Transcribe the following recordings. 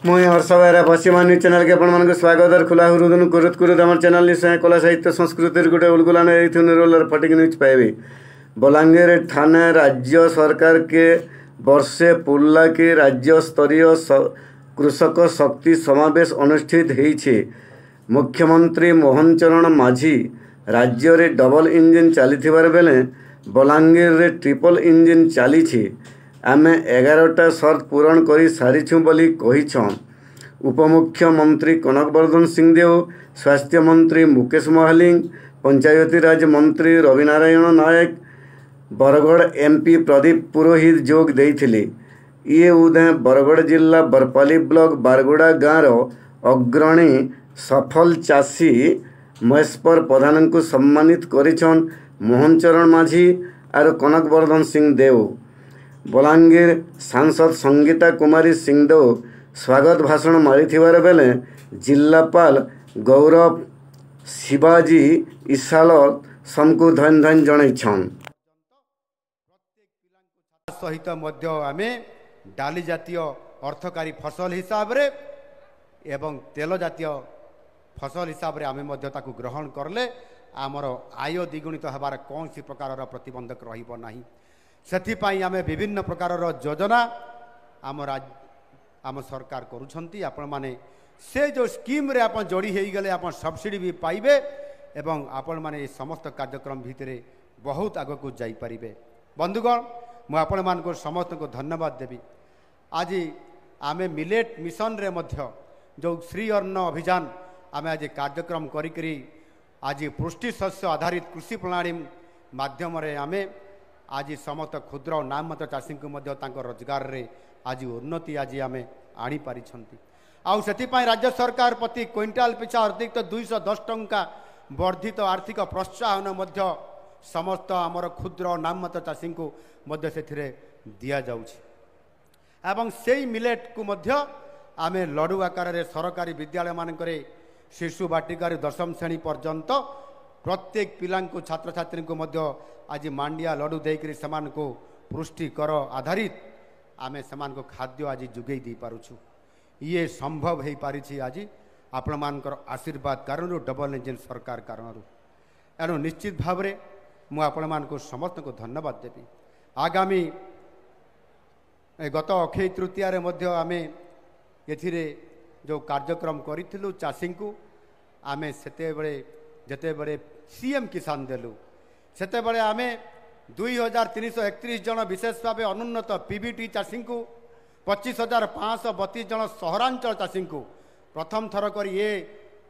मुई हर्ष Behera पश्चिमा news channel के आपण स्वागत और खुला हृदय कुरुत कुरुत आम चैनल निश्चय कला साहित्य संस्कृति गोटे उलगुलान रोलर फटिक न्यूज पाइबे। बलांगीर थाने राज्य सरकार के वर्षे पुरला की राज्य स्तरीय कृषक शक्ति समावेश अनुष्ठित होइछे। मुख्यमंत्री मोहन चरण माझी राज्य रे डबल इंजिन चलीथिबार बेले बलांगीर रे ट्रिपल इंजिन चलीछि। आमे 11टा सर्त पूरण कर सारिछु बोली कहिछन। उपमुख्यमंत्री कनक वर्धन सिंहदेव, स्वास्थ्य मंत्री मुकेश महालिंग, पंचायती राज मंत्री रविनारायण नायक, बरगढ़ एमपी प्रदीप पुरोहित जोग देइथिले। ये उदय बरगढ़ जिला बरपाली ब्लॉक बारगुड़ा गाँव अग्रणी सफल चाषी महेश्वर प्रधान को सम्मानित करिछन मोहन चरण माझी और कनक वर्धन सिंह देव। बलांगीर सांसद संगीता कुमारी सिंहदेव स्वागत भाषण मारिथिबार बेले जिलापाल गौरव शिवाजी इसाल समको धन धन जनइछन। सहित मध्य आमे डाली जातीय अर्थकारी फसल हिसाब रे एवं तेल जातीय फसल हिसाब रे आमे मध्य ताकू ग्रहण करले आमर आय द्विगुणित होबार कौन सी प्रकार प्रतिबंधक रहिबो नाही। सेथिपाई आमे विभिन्न प्रकार योजना आम सरकार करुछंती। आपण माने से जो स्कीम रे आपण जोड़ी हेई गले आपण सब्सिडी भी पाइबे एवं आपण माने समस्त कार्यक्रम भितरे बहुत आग को जाई परिबे। बंधुगण मु आपण मान को समस्त को धन्यवाद देवी। आज आमे मिलेट मिशन रे मध्य जो श्री अन्न अभियान आमे आज कार्यक्रम करी आज पुष्टि शस्य आधारित कृषि प्रणाली माध्यम रे आमे आज समस्त क्षुद्र और नाममात्र चाषी को मध्य तांको रोजगार रे आज उन्नति आज आमे आनी पारिछंती। आउ सेथिपाई राज्य सरकार प्रति क्विंटाल पिछा अतिरिक्त 210 टंका वर्धित आर्थिक प्रोत्साहन मध्य समस्त आमर क्षुद्र और नाममात्र चाषी को मध्य सेथिरे दिया जाउछि। एवं सेई मिलेट को मध्य आमे लडू आकार रे सरकारी विद्यालय मानकरे शिशु बाटिकार दशम श्रेणी पर्यंत प्रत्येक पिलांको छात्र छात्री को मध्य आज मांडिया लडू देकरी समान को पुष्टिकर आधारित आमे समान को खाद्य आज जुगई दी पारुछु। ये संभव हो पारिछि आज आपण मानकर आशीर्वाद कारण डबल इंजिन सरकार कारण। एणु निश्चित भाव रे मु आपण मान को समस्त को धन्यवाद देवी। आगामी गत अक्षय तृतीया रे मध्य आमे एथिरे जो कार्यक्रम करिथिलु चाषी को आमे सेतेबेले जेतेबेले सीएम किसान देलु सेतेबेले आमे 2331 जन विशेष भाव अनुन्नत पीबीटी चाषी को 25,532 जन सहरांचल चाषी को प्रथम थर कर ये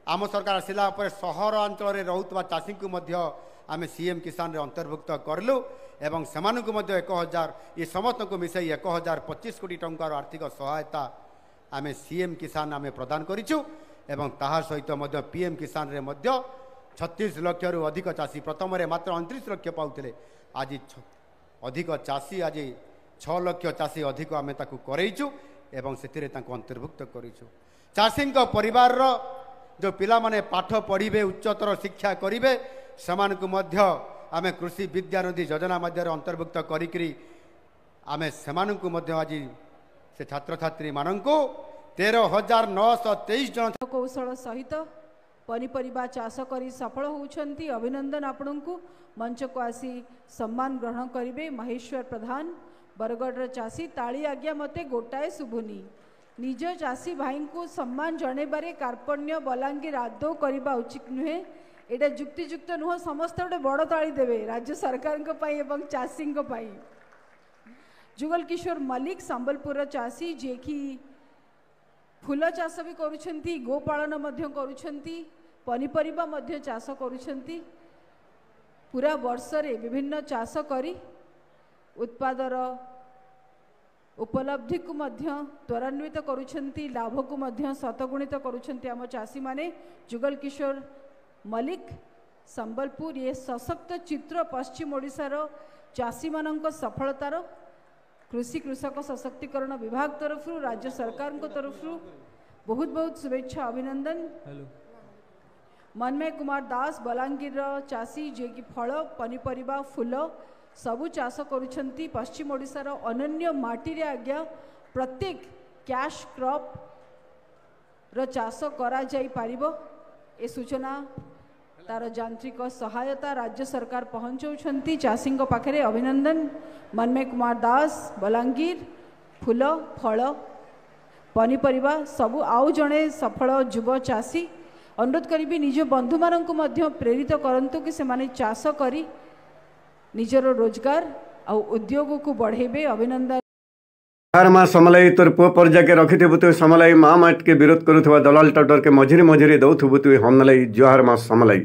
आम सरकार आसला सहरांचल रोहुवा चाषी को मध्य आमे सीएम किसान रे अंतर्भुक्त करलु एवं सेमानकु मध्य 1000 ये समस्त को मिसई 1025 कोटी टंकार आर्थिक सहायता आमे सीएम किसान आमे प्रदान करिछु एवं ताहा सहित मध्य पीएम किसान रे मध्य 36 लाख रु अधिक चाषी प्रथम रे मात्र 29 लाख पाउथिले आज अधिक चाषी आज 6 लाख चाषी अधिक आमे ताकू करैछु एवं सेतिरे ताकू अंतर्भुक्त करिछु। चाषी परिवार रो जो पिला माने पाठ पढ़िबे उच्चतर शिक्षा करिवे समान को मध्य आमे कृषि विद्यानिधि योजना मध्य अंतर्भुक्त करिकरी आमे समान को मध्य आज से छात्र छात्री माननको 13,923 जन कौशल सहित पनीपरिबा चाष करी सफल होउछंती। अभिनंदन आपनकु मंच को आसी सम्मान ग्रहण करिवे महेश्वर प्रधान बरगढ़ चाषी। ताली आज्ञा मते गोटाए शुभुनी निज चाषी भाई को सम्मान जणेबारे कार्पण्य बलांगीर आदौ करबा उचित नुहे। एटा जुक्तियुक्त नुह समस्त गोटे बड़ ताली देवे राज्य सरकार को पाई एवं चाषी को पाई। जुगल किशोर मलिक संबलपुर चाषी जे कि फूल चाष भी करुछंती गोपालन मध्य करुछंती पनीपरिबा मध्य चाष करुछंती। पूरा वर्ष रे विभिन्न चाष करी उत्पादर उपलब्धि को मध्य त्वरान्वित करुछंती लाभ को मध्य शतगुणित करुछंती आम चाषी माने। जुगल किशोर मलिक संबलपुर ये सशक्त चित्र पश्चिम ओडिशार चाषी मानक सफलतार कृषि कृषक सशक्तिकरण विभाग तरफ राज्य सरकार को तरफ बहुत बहुत शुभेच्छा अभिनंदन। मनमय कुमार दास बलांगीर चाषी जे कि फल पनीपरिबा फूल सबु चाष करुछंती पश्चिम ओडिशार अनन्य माटी रे आज्ञा प्रत्येक कैश क्रॉप ର ଚାଷ କରାଯାଇ ପାରିବ ଏ ସୂଚନା तार यांत्रिक सहायता राज्य सरकार पहुँचाऊँच चाषी पाखे अभिनंदन। मनमय कुमार दास बलांगीर फूल फल पनीपरिबा सबु आउ जड़े सफल युव चाषी अनुरोध करी निज बंधु मानक प्रेरित करंतु कि से माने चाष करी निजर रोजगार आ उद्योग को बढ़ेबे। अभिनंदन। जुहार माँ समलाई तोर पुओ पर्जा के रखिथबु तु समलाई माँ माट के विरोध करुवा दलाल टटर के मझिरे मझिरे दौथबु तु हमलाई जुहार माँ समलाई।